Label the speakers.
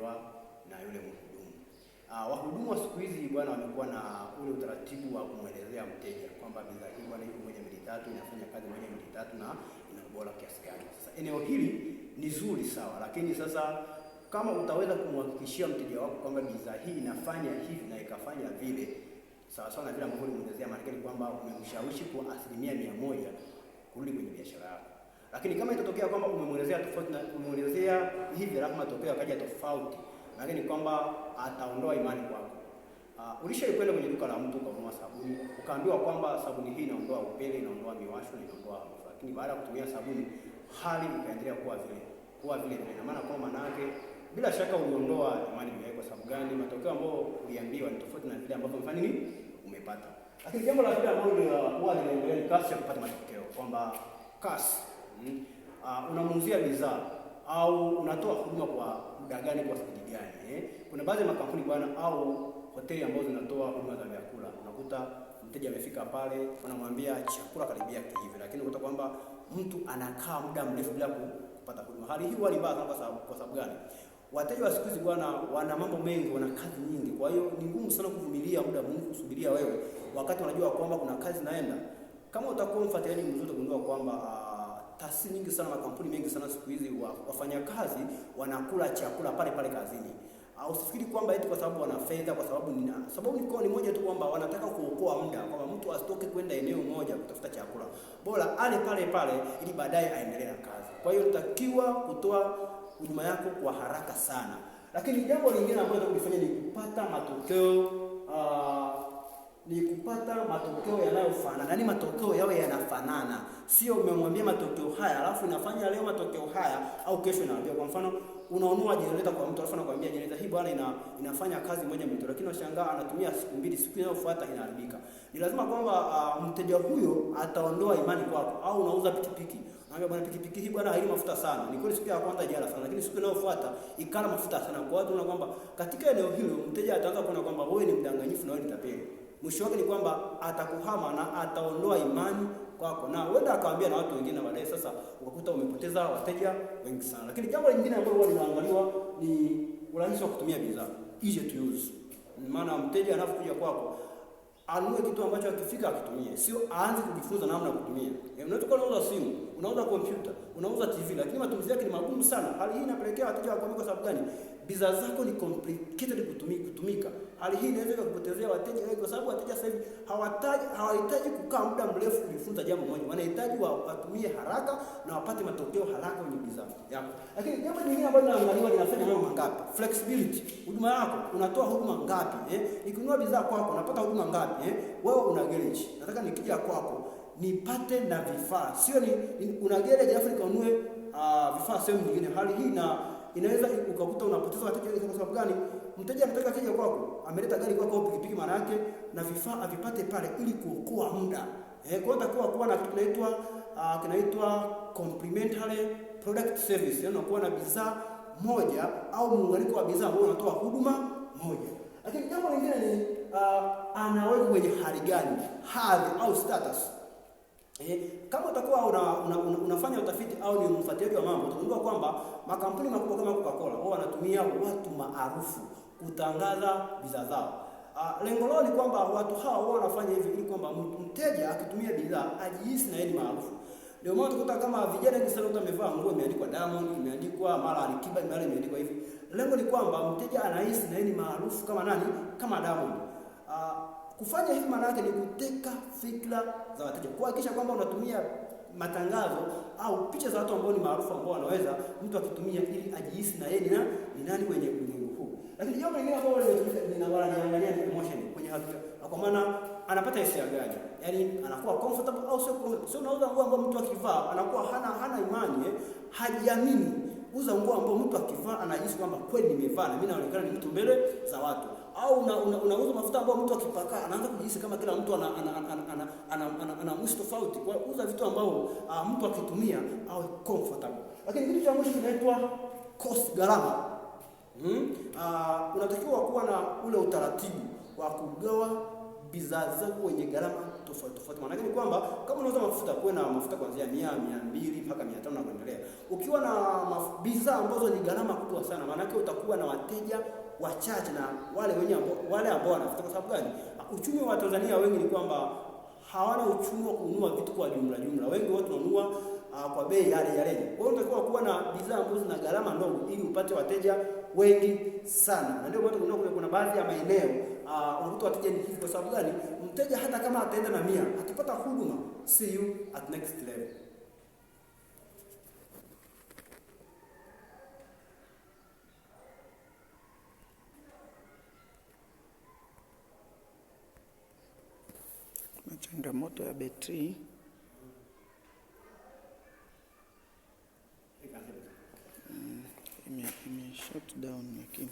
Speaker 1: kuelezewa na yule mhudumu. Wahudumu wa siku hizi bwana wamekuwa na ule utaratibu wa kumwelezea mteja kwamba bidhaa hii bwana iko 1 2 3 inafanya kazi 1 2 3 na ina ubora kiasi gani. Sasa eneo hili ni zuri sawa, lakini sasa kama utaweza kumhakikishia mteja wako kwamba bidhaa hii inafanya hivi na ikafanya vile sawa sawa na vile ambavyo ulimwelezea, maana ni kwamba umemshawishi kwa 100% kurudi kwenye biashara yako. Lakini kama itatokea kwamba umemwelezea tofauti na umemwelezea hivi alafu matokeo yakaja tofauti, maana ni kwamba ataondoa imani kwako. Ulishakwenda kwenye duka la mtu ukanunua sabuni, ukaambiwa kwamba sabuni hii inaondoa upele, inaondoa miwasho, inaondoa harufu. Lakini baada ya kutumia sabuni hali ikaendelea kuwa vile. Na maana kwa maana yake bila shaka uliondoa imani yako. Kwa sababu gani? Matokeo ambayo uliambiwa ni tofauti na vile ambavyo mfano nini umepata. Lakini jambo la pili ambalo huwa linaendelea ni kasi ya kupata matokeo, kwamba kasi unamuuzia bidhaa au unatoa huduma kwa muda gani, kwa spidi gani. Kuna baadhi ya makampuni bwana au hoteli ambazo zinatoa huduma za vyakula, unakuta mteja amefika pale wanamwambia chakula karibia hivi, lakini unakuta kwamba mtu anakaa muda mrefu bila kupata huduma. Hali hii huwa ni mbaya kwa sababu gani? Wateja wa siku hizi bwana wana mambo mengi, wana kazi nyingi. Kwa hiyo ni ngumu sana kuvumilia muda mwingi kusubiria wewe wakati unajua kwamba kuna kazi naenda. Kama utakuwa mfuatiliaji mzuri utagundua kwamba taasisi nyingi sana, makampuni mengi sana siku hizi wafanyakazi wanakula chakula pale pale kazini. Usifikiri kwamba eti kwa sababu wana fedha, kwa sababu ni moja tu, kwamba wanataka kuokoa muda, kwamba mtu asitoke kwenda eneo moja kutafuta chakula, bora ale pale pale ili baadaye aendelee na kazi. Kwa hiyo unatakiwa kutoa huduma yako kwa haraka sana. Lakini jambo lingine ambalo tunalifanya ni kupata matokeo yanayofanana. Yaani matokeo yawe yanafanana. Sio umemwambia matokeo haya alafu inafanya leo matokeo haya au kesho inaambia. Kwa mfano unaonua generator kwa mtu alafu anakuambia generator hii bwana inafanya kazi moja mtu, lakini unashangaa anatumia siku 2, siku inayofuata inaharibika. Ni lazima kwamba mteja huyo ataondoa imani kwako. Au unauza pikipiki, naambia bwana pikipiki hii bwana haina mafuta sana. Ni kweli siku ya kwanza jala sana, lakini siku inayofuata ikala mafuta sana. Kwa watu unaona kwamba katika eneo hilo mteja ataanza kuona kwamba wewe ni mdanganyifu na wewe ni tapeli. Mwisho wake ni kwamba atakuhama na ataondoa imani kwako, na wenda akawaambia na watu wengine baadaye. Sasa ukakuta umepoteza wateja wengi sana. Lakini jambo lingine ambalo huwa linaangaliwa ni urahisi wa kutumia bidhaa, easy to use. Maana mteja anapokuja kwako anunue kitu ambacho akifika akitumie, sio aanze kujifunza namna ya kutumia. Unaweza kuuza simu, unauza kompyuta, unauza TV, lakini matumizi yake ni magumu sana. Hali hii inapelekea wateja wakwambie. Kwa sababu gani? Bidhaa zako ni complicated kutumika. Hali hii inaweza kukupotezea wateja wengi, kwa sababu wateja sasa hivi hawahitaji kukaa muda mrefu kujifunza jambo moja. Wanahitaji watumie haraka na wapate matokeo haraka kwenye bidhaa yako. Lakini jambo lingine ambalo linaangaliwa, linafanya mambo mangapi? Flexibility. Huduma yako, unatoa huduma ngapi? Nikinunua bidhaa kwako unapata huduma ngapi? Wewe una garage, nataka nikija kwako nipate na vifaa. Sio una garage alafu nikanunue vifaa sehemu nyingine. Hali hii inaweza ukakuta unapoteza wateja. Kwa sababu gani? Mteja anataka kija kwako, ameleta gari kwako pikipiki, maana yake na vifaa avipate pale ili kuokoa muda. Kwa hiyo kuwa na kitu kinaitwa complementary product service, yaani unakuwa na bidhaa moja au muunganiko wa bidhaa ambao unatoa huduma moja. Lakini jambo lingine ni anaweka kwenye hali gani, hadhi au status. Kama utakuwa unafanya utafiti au ni mfuatiliaji wa mambo, utagundua kwamba makampuni makubwa kama Coca-Cola wao wanatumia watu maarufu kutangaza bidhaa zao. Lengo lao ni kwamba watu hao wanafanya hivi ili kwamba mteja akitumia bidhaa ajihisi na yeye ni maarufu. Ndio maana tukuta kama vijana wengi sana wamevaa nguo imeandikwa Diamond, imeandikwa mara Alikiba, mara imeandikwa hivi. Lengo ni kwamba mteja anahisi na yeye ni maarufu kama nani? Kama Diamond. Kufanya hivi maana yake ni kuteka fikra za wateja, kuhakikisha kwamba unatumia matangazo au picha za watu ambao ni maarufu, ambao wanaweza mtu akitumia ili ajihisi na yeye ni nani kwenye ulimwengu huu. Lakini jambo lingine ambalo linaangalia ni emotion kwenye hakika, kwa maana anapata hisia gani, yaani anakuwa comfortable au sio comfortable. Sio unauza nguo ambayo mtu akivaa anakuwa hana imani, hajiamini. Uza nguo ambayo mtu akivaa anahisi kwamba kweli nimevaa na mimi naonekana ni mtu mbele za watu. Au unauza mafuta ambayo mtu akipaka anaanza kujihisi kama kila mtu ana mwisho tofauti. Kwa uza vitu ambao mtu akitumia au comfortable. Lakini kitu cha mwisho kinaitwa cost, gharama. Unatakiwa kuwa na ule utaratibu wa kugawa bidhaa zako kwenye gharama tofauti tofauti. Maana ni kwamba kama unauza mafuta, kuwe na mafuta kuanzia 100, 200 mpaka 500 na kuendelea. Ukiwa na bidhaa ambazo ni gharama kubwa sana, maana yake utakuwa na wateja wachache na wale ambao wanafuta. Kwa sababu gani? Uchumi wa Tanzania wengi ni kwamba hawana uchumi wa kununua vitu kwa jumla. Wengi watu wanunua kwa bei yale. Kwa hiyo unatakiwa kuwa na bidhaa ambazo zina gharama ndogo ili upate wateja wengi sana. Na ndio watu kuna baadhi ya maeneo unakuta wateja ni hivi. Kwa sababu gani? Mteja hata kama ataenda na 100 atapata huduma. See you at next level.
Speaker 2: Changamoto ya betri ime shut down lakini